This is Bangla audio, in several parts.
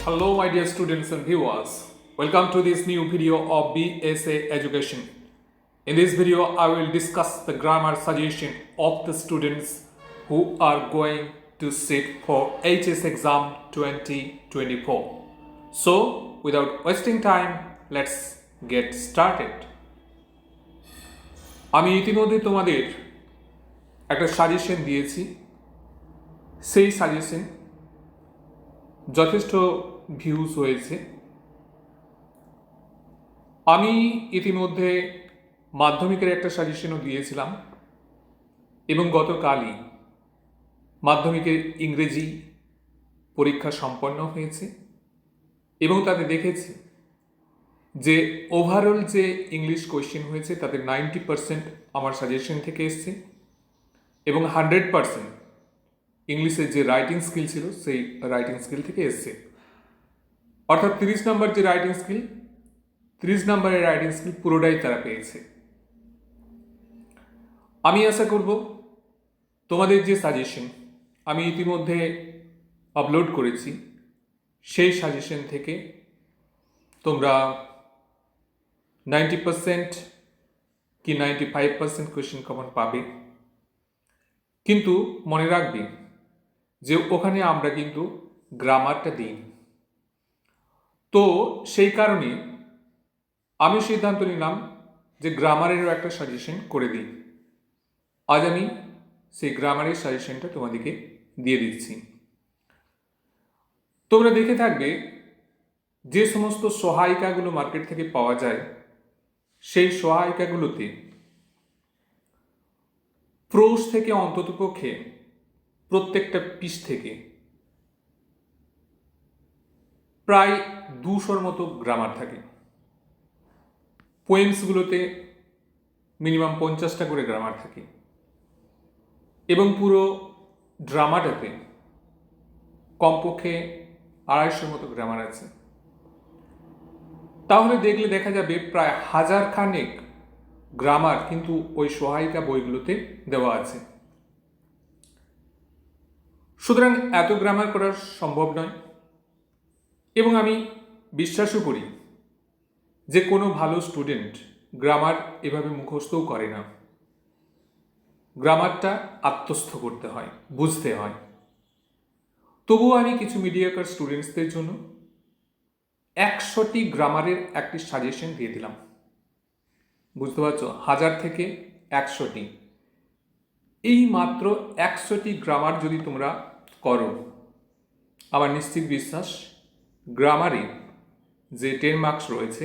Hello my dear students and viewers. Welcome to this new video of BSA Education. In this video I will discuss the grammar suggestion of the students who are going to sit for HS exam 2024. So without wasting time, let's get started. আমি ইতিমধ্যে তোমাদের একটা সাজেশন দিয়েছি। সেই সাজেশন যথেষ্ট ভিউজ হয়েছে। আমি ইতিমধ্যে মাধ্যমিকের একটা সাজেশনও দিয়েছিলাম এবং গতকালই মাধ্যমিকের ইংরেজি পরীক্ষা সম্পন্ন হয়েছে এবং তাতে দেখেছি যে ওভারঅল যে ইংলিশ কোয়েশ্চেন হয়েছে তাতে 90% আমার সাজেশন থেকে এসছে এবং 100% ইংলিশের যে রাইটিং স্কিল ছিল সেই রাইটিং স্কিল থেকে এসছে। অর্থাৎ 30 নম্বর যে রাইটিং স্কিল, 30 নম্বরের রাইটিং স্কিল পুরোটাই তারা পেয়েছে। আমি আশা করব তোমাদের যে সাজেশন আমি ইতিমধ্যে আপলোড করেছি সেই সাজেশন থেকে তোমরা 90% কি 95% কোয়েশ্চেন কমন পাবে। কিন্তু মনে রাখবে যে ওখানে আমরা কিন্তু গ্রামারটা দিই। তো সেই কারণে আমি সিদ্ধান্ত নিলাম যে গ্রামারেরও একটা সাজেশন করে দিই। আজ আমি সেই গ্রামারের সাজেশনটা তোমাদেরকে দিয়ে দিচ্ছি। তোমরা দেখে থাকবে যে সমস্ত সহায়িকাগুলো মার্কেট থেকে পাওয়া যায় সেই সহায়িকাগুলোতে প্রোজ থেকে অন্ততপক্ষে প্রত্যেকটা পিস থেকে প্রায় 200-র মতো গ্রামার থাকে। পোয়েমসগুলোতে মিনিমাম 50টা করে গ্রামার থাকে এবং পুরো ড্রামাটাতে কমপক্ষে 250-র মতো গ্রামার আছে। তাহলে দেখলে দেখা যাবে প্রায় 1000 খানেক গ্রামার কিন্তু ওই সহায়িকা বইগুলোতে দেওয়া আছে। সুতরাং এত গ্রামার করা সম্ভব নয় এবং আমি বিশ্বাসও করি যে কোনো ভালো স্টুডেন্ট গ্রামার এভাবে মুখস্থও করে না। গ্রামারটা আত্মস্থ করতে হয়, বুঝতে হয়। তবুও আমি কিছু মিডিয়াকার স্টুডেন্টসদের জন্য 100টি গ্রামারের একটি সাজেশন দিয়ে দিলাম। বুঝতে পারছো, 1000 থেকে 100টি। এই মাত্র 100টি গ্রামার যদি তোমরা করো, আমার নিশ্চিত বিশ্বাস গ্রামারে যে 10 মার্কস রয়েছে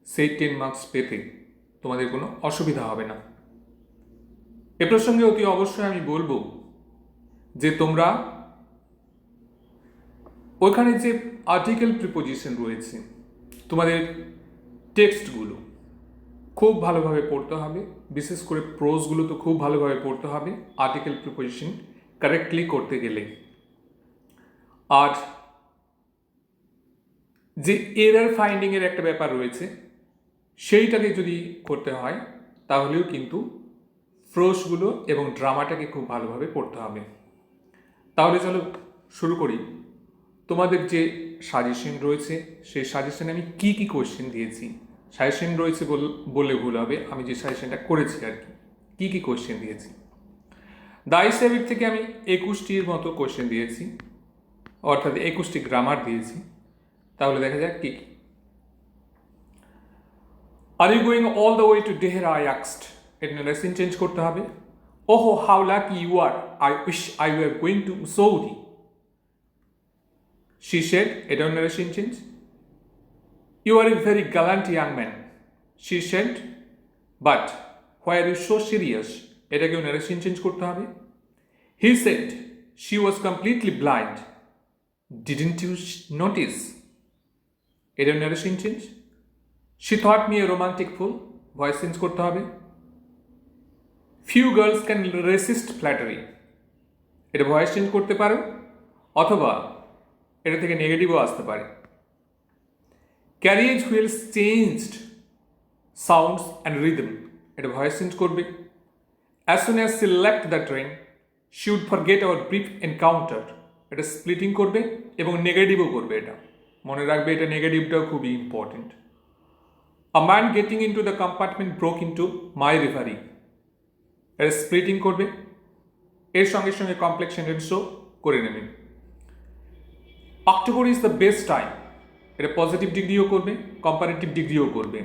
সেই 10 মার্কস পেতে তোমাদের কোনো অসুবিধা হবে না। এ প্রসঙ্গে অতি অবশ্যই আমি বলবো যে তোমরা ওইখানে যে আর্টিকেল প্রিপোজিশন রয়েছে তোমাদের টেক্সটগুলো খুব ভালোভাবে পড়তে হবে। বিশেষ করে প্রোজগুলো তো খুব ভালোভাবে পড়তে হবে আর্টিকেল প্রিপোজিশন কারেক্টলি করতে গেলে। আর যে এরার ফাইন্ডিংয়ের একটা ব্যাপার রয়েছে সেইটাকে যদি করতে হয় তাহলেও কিন্তু ফ্রোজগুলো এবং ড্রামাটাকে খুব ভালোভাবে পড়তে হবে। তাহলে চলো শুরু করি। তোমাদের যে সাজেশন রয়েছে সেই সাজেশনে আমি কি কি কোয়েশ্চেন দিয়েছি, সাজেশন রয়েছে বললে ভুল হবে, আমি যে সাজেশনটা করেছি আর কি কি কোয়েশ্চেন দিয়েছি। দাইস হ্যাবিট থেকে আমি 21টির মতো কোয়েশ্চেন দিয়েছি, অর্থাৎ 21টি গ্রামার দিয়েছি। তাহলে দেখা যাক কি কি। Are you going all the way to Dehra I asked, এটা নারেশন চেঞ্জ করতে হবে। ওহো how lucky you are, I wish I were going to Saudi. She said, এটা narration change. You are a very gallant young man, she said, but why are you so serious? এটাকেও নারেশন চেঞ্জ করতে হবে। He said, she was completely blind. Didn't you notice? এটা narration change. She thought me a romantic fool, voice change করতে হবে। Few girls can resist flattery, এটা ভয়েস চেঞ্জ করতে পারো অথবা এটা থেকে নেগেটিভও আসতে পারে। Carriage wheels changed sounds and rhythm, এটা ভয়েস চেঞ্জ করবে। As soon as she left the train she would forget our brief encounter, এটা স্প্লিটিং করবে এবং নেগেটিভও করবে। এটা মনে রাখবে এটা নেগেটিভটাও খুবই important. A man getting into the compartment broke into my reverie, এটা স্প্লিটিং করবে, এর সঙ্গে সঙ্গে কমপ্লেক্স সেন্টেন্সও করে নেবে। October is the best time, এটা পজিটিভ ডিগ্রিও করবে, কম্পারেটিভ ডিগ্রিও করবে।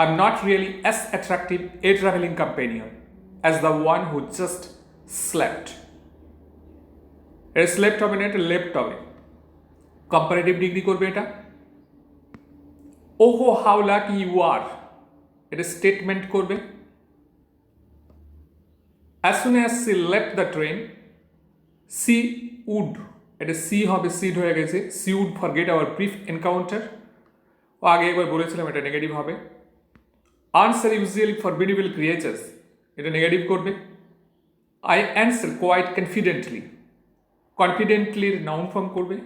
I am not really as attractive A travelling companion as the one who just slept, এটা স্লেপ্ট হবে না, এটা লেফট হবে। কম্পারেটিভ ডিগ্রি করবে এটা। ওহো হাউ লাকি ইউ আর, এটা স্টেটমেন্ট করবে। As soon as she left the train she would, এটা সি হবে, সিড হয়ে গেছে, she would forget our brief encounter, ও আগে একবার বলেছিলাম এটা নেগেটিভ হবে। আনসার ইউজুয়ালি ফরবিডেবল ক্রিয়েচার্স, এটা নেগেটিভ করবে। আই অ্যান্সার কোয়াইট কনফিডেন্টলি, কনফিডেন্টলির নাউন ফর্ম করবে।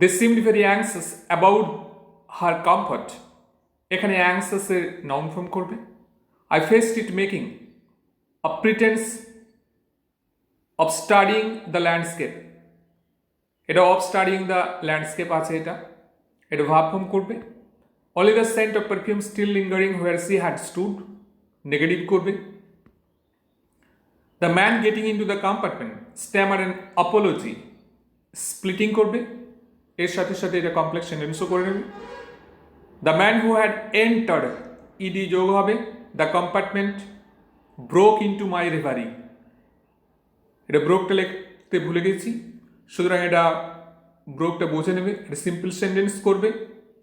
They seemed very anxious about her comfort, এখানে অ্যাংসাসের নাউন ফর্ম করবে। I faced it making a pretence of studying the landscape, এটা অফ স্টাডিং দ্য ল্যান্ডস্কেপ আছে, এটা ভার্ব ফর্ম করবে। Only the scent of perfume still lingering where she had stood, negative করবে। The man getting into the compartment stammer an apology, splitting করবে, এর সাথে সাথে এটা কমপ্লেক্স সেন্টেন্সও করে নেবে। The man who had entered, ED যোগ হবে, the compartment broke into my reverie, এটা ব্রোকটা লিখতে ভুলে গেছি, সুতরাং এটা ব্রোকটা বুঝে নেবে। এটা সিম্পল সেন্টেন্স করবে,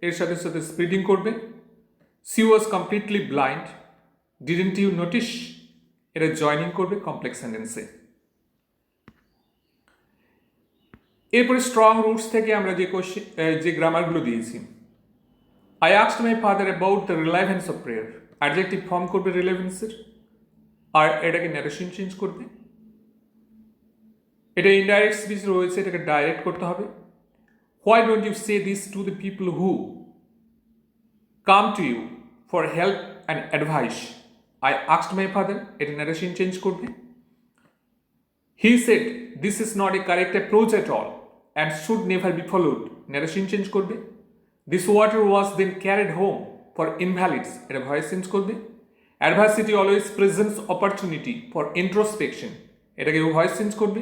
এর সাথে সাথে স্প্লিটিং করবে। She was completely blind didn't you notice, এটা জয়নিং করবে কমপ্লেক্স সেন্টেন্সে। এরপরে স্ট্রং রুটস থেকে আমরা যে গ্রামারগুলো দিয়েছি। I asked my father about the relevance of prayer, adjective form করবে রিলেভেন্সের, আর এটাকে ন্যারেশন চেঞ্জ করবে। এটা ইনডাইরেক্ট স্পিচ রয়েছে, এটাকে ডাইরেক্ট করতে হবে। Why don't you say this to the people who come to you for help and advice, I asked my father, এটা ন্যারেশন চেঞ্জ করবে। He said this is not a correct approach at all and should never be followed, narration change করবে। This water was then carried home for invalids, এটা ভয়েস চেঞ্জ করবে। Adversity always presents opportunity for introspection, এটাকে ভয়েস চেঞ্জ করবে।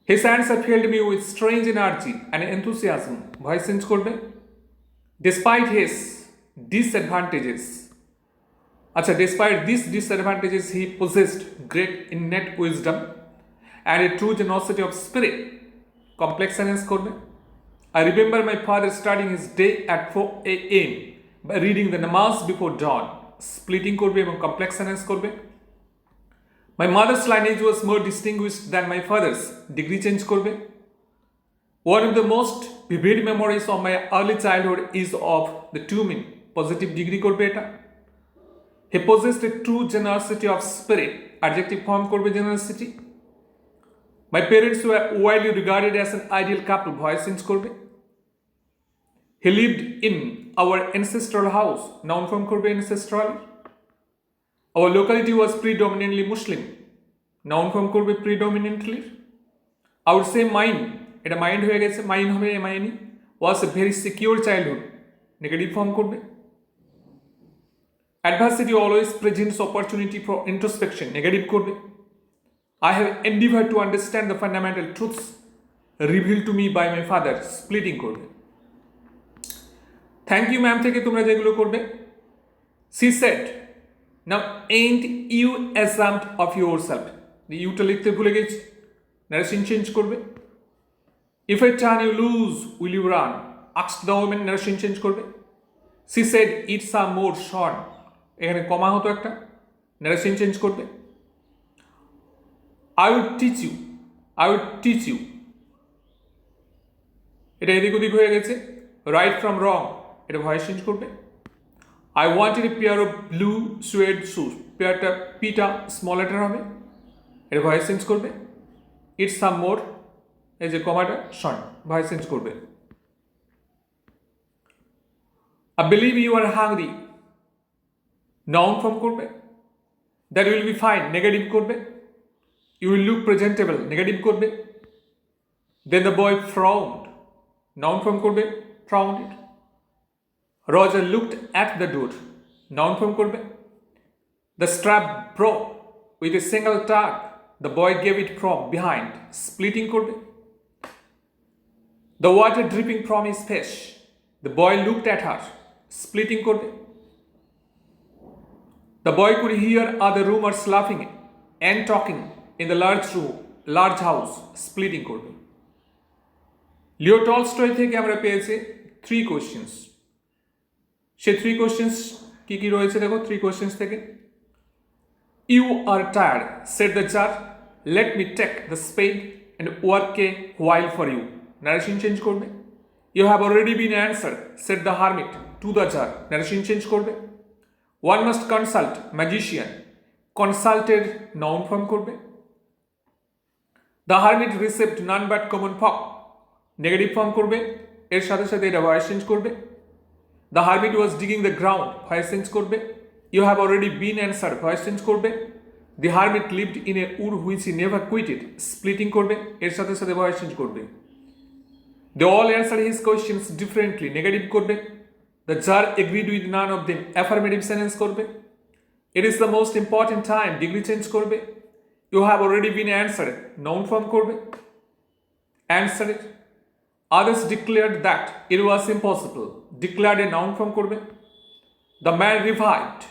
His answer filled me with strange energy and enthusiasm, voice change করবে। Despite his disadvantages, আচ্ছা, despite these disadvantages he possessed great innate wisdom and a true generosity of spirit, complex sentence করবে। I remember my father starting his day at 4 a.m. by reading the namaz before dawn, splitting করবে এবং complex sentence করবে। My mother's lineage was more distinguished than my father's, degree change করবে। One of the most vivid memories of my early childhood is of the two men, positive degree করবে এটা। He possessed a true generosity of spirit, adjective form করবে generosity। My parents were widely regarded as an ideal couple, voice change করবে। He lived in our ancestral house, noun form করবে ancestral। Our locality was predominantly Muslim, noun form করবে predominantly। I would say mine, এটা মাইন্ড হয়ে গেছে, মাইন হবে মাইনি, was a very secure childhood, negative form করবে। Adversity always presents opportunity for introspection, negative করবে। I have endeavored to understand the fundamental truths revealed to me by my father, splitting করবে। থ্যাংক ইউ ম্যাম থেকে তোমরা যেগুলো করবে। She said, now ain't you ashamed of yourself, ইউটা লিখতে ভুলে গেছি, নারেশন চেঞ্জ করবে। If I turn you loose, will you run, asked the woman, narration change করবে। She said, eat some more short, এখানে কমা হতো একটা, নারেশন চেঞ্জ করবে। I would teach you, এটা এদিক ওদিক হয়ে গেছে, রাইট ফ্রম রং, এটা ভয়েস চেঞ্জ করবে। I wanted a pair of blue suede shoes, পেয়ারটা পিটা স্মল লেটার হবে, এটা ভয়েস চেঞ্জ করবে। ইট সাম মোর, এই যে কমাটা শর্ট, ভয়েস চেঞ্জ করবে। I believe you are hungry, noun form করবে। That will be fine, negative করবে। You will look presentable, negative করবে। Then the boy frowned. Noun form করবে frowned. Roger looked at the door. Noun form করবে. The strap broke with a single tug. The boy gave it from behind. Splitting করবে. The water dripping from his face. The boy looked at her. Splitting করবে. The boy could hear other roomers laughing and talking in the large house. Splitting করবে. লিও টলস্টয় থেকে আমরা পেয়েছি 3 কোশ্চেন্স। সে 3 কোশ্চেন্স কি কি রয়েছে দেখো 3 কোশ্চেন্স থেকে। You are tired, said the jar. Let me take the spade and work a while for you. Narration change করবে। You have already been answered, said the hermit to the jar. Narration change করবে। One must consult magician. Consulted noun form করবে। The hermit received none but common folk. Negative form করবে, এর সাথে সাথে এটা ভয়েস চেঞ্জ করবে। The hermit was digging the ground, voice change করবে। You have already been answer, voice change করবে। The hermit lived in a wood which he never quitted, splitting করবে, এর সাথে সাথে ভয়েস চেঞ্জ করবে। They all answer his questions differently, negative করবে। The czar agreed with none of them, affirmative sentence করবে। It is the most important time, degree change করবে। You have already been answer, noun form করবে। Answer it. Others declared that it was impossible. Declared a noun form করবে। The man revived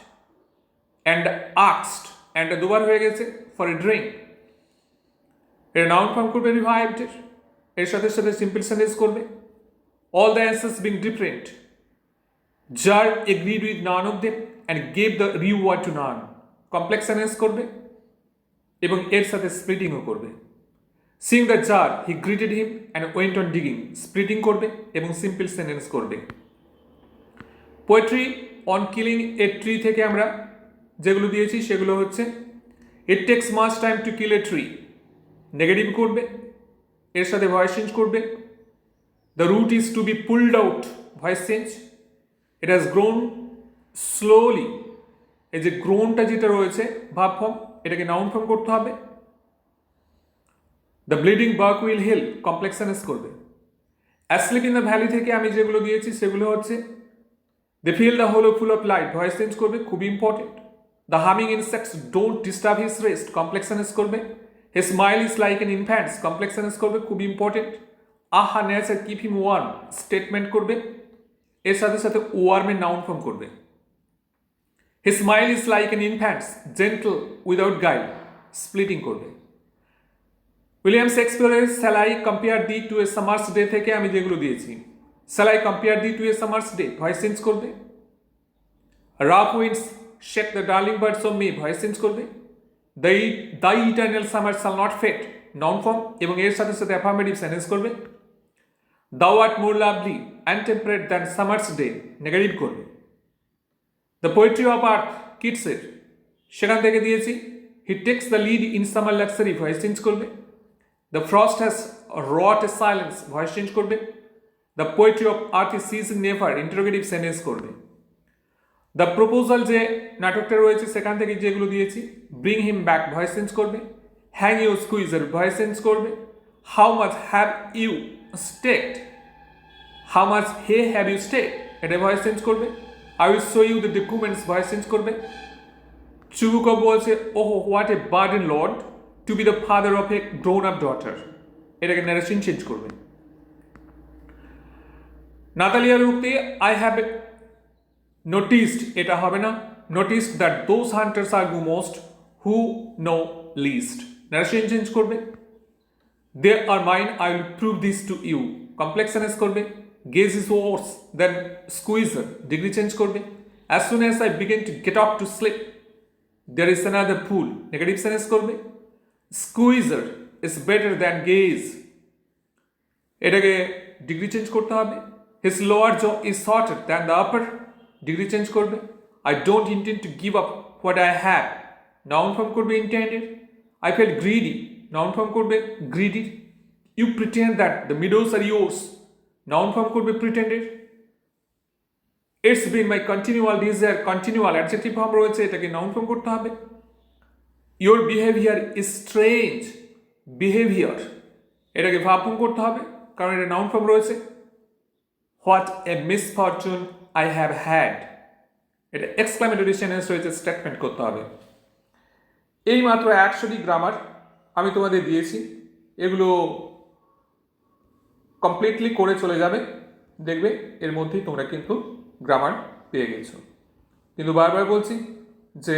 and asked, and দুবার হয়ে গেছে, for a drink. এর noun form করবে revived, এর সাথে সাথে simple sentence করবে। All the answers being different, jar agreed with none of them and gave the reward to none. Complex sentence করবে এবং এর সাথে splitting ও করবে। Seeing the jar, he greeted him and went on digging. Splitting করবে এবং সিম্পল সেন্টেন্স করবে। Poetry on killing a tree থেকে আমরা যেগুলো দিয়েছি সেগুলো হচ্ছে it takes much time to kill a tree, negative করবে, এর সাথে ভয়েস চেঞ্জ করবে। The root is to be pulled out, voice change. It has grown slowly, এই যে গ্রোনটা যেটা রয়েছে ভাব ফর্ম, এটাকে নাউন ফর্ম করতে হবে। The bleeding buck will heal, complex sentence করবে। অ্যাসলিপ ইন দ্য ভ্যালি থেকে আমি যেগুলো দিয়েছি সেগুলো হচ্ছে they fill the hollow full of light, voice change করবে, খুবই important. The humming insects don't disturb his rest, complex sentence করবে। He smile is like an infants, complex sentence করবে, খুবই ইম্পর্টেন্ট। আহা nature keep him warm, statement করবে, এর সাথে সাথে ওয়ার্মের নাউন ফর্ম করবে। He smile is like an infants, gentle without guide, splitting করবে। উইলিয়াম শেক্সপিয়ারের shall I compare thee to a summer's day থেকে আমি যেগুলো দিয়েছি, shall I compare thee to a summer's day, voice change করবে। Rough winds shake the darling birds of May, voice change করবে। The eternal summer shall not fade, noun form এবং এর সাথে সাথে অ্যাফার্মেটিভ সেন্টেন্স করবে। Thou art more lovely and temperate than summer's day, negative করবে। দ্য পোয়েট্রি অফ আর্থ কিটসের সেখান থেকে দিয়েছি he takes the lead in summer luxury, voice change করবে। The frost has wrought a silence, ভয়েস চেঞ্জ করবে। The poetry of art is ceasing never, interrogative sentence করবে। দ্য প্রপোজাল যে নাটকটা রয়েছে সেখান থেকে যেগুলো দিয়েছি bring him back, voice change করবে। Hang you Squeezer, voice change করবে। How much have you staked, how much hey have you stake, এটা ভয়েস চেঞ্জ করবে। I will show you the documents, voice change করবে। চুবুক বলছে oh what a burden lord to be the father of a grown up daughter, এটাকে ন্যারেশন চেঞ্জ করবে। নাতালিয়ার উক্তি আই হ্যাভ নোটিসড, এটা হবে না। Noticed that those hunters are go most who know least, narration change করবে। They are mine, I will prove this to you, complex sentence করবে। Guess is Wars then Squeezer, degree change করবে। As soon as I begin to get off to sleep there is another pull, negative sentence করবে। Squeezer is better than Guess, এটাকে ডিগ্রি চেঞ্জ করতে হবে। His lower jaw is shorter than the upper, degree change করবে। I don't intend to give up what I have, noun form করবে intended. I fell greedy, noun form করবে greedy. You pretend that the meadows are yours, noun form করবে pretended. It's been my continual desire, continual adjective form রয়েছে, এটাকে নাউন ফর্ম করতে হবে। Your behaviour is strange, behaviour এটাকে ভার্ব ফর্ম করতে হবে, কারণ এটা নাউন ফর্ম রয়েছে। What a misfortune I have had, এটা এক্সক্লামেটরি সেন্টেন্স রয়েছে, স্টেটমেন্ট করতে হবে। এই মাত্র 100টি গ্রামার আমি তোমাদের দিয়েছি, এগুলো কমপ্লিটলি করে চলে যাবে, দেখবে এর মধ্যেই তোমরা কিন্তু গ্রামার পেয়ে গেছো। কিন্তু বারবার বলছি যে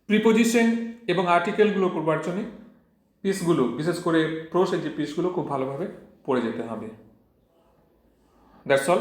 প্রিপোজিশন এবং আর্টিকেলগুলো করবার জন্য পিসগুলো, বিশেষ করে প্রোসের যে পিসগুলো খুব ভালোভাবে পড়ে যেতে হবে। That's all.